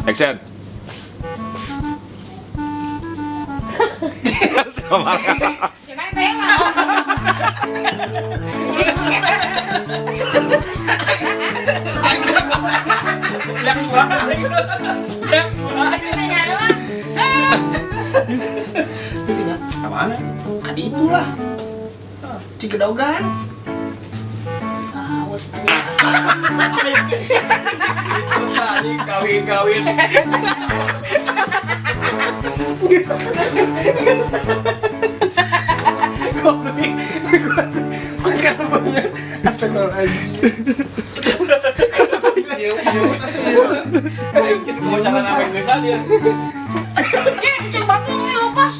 Action. Sama. Jangan bela. Apaan? Kan itulah. Cigedogan. Awas aja. Tadi kawin-kawin. Astagfirullahaladzim. Kita mau cara apa yang biasa dia? Cek batu nih lepas.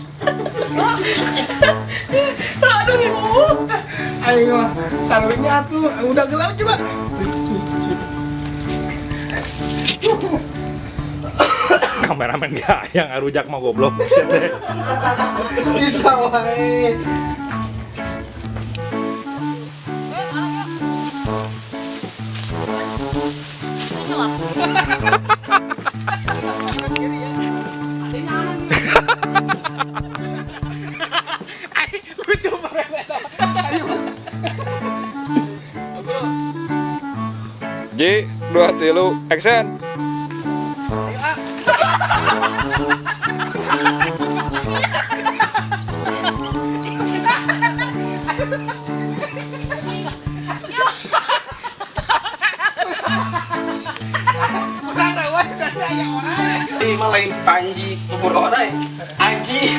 Aduh ibu. Ayo, taruhnya tuh udah gelap coba. Kameramen gak yang ngarujak mau goblok. Bisa wae. Lucu banget. Ayo. J, 2, 3, action. Ini mah lain panji umur orang. Anji.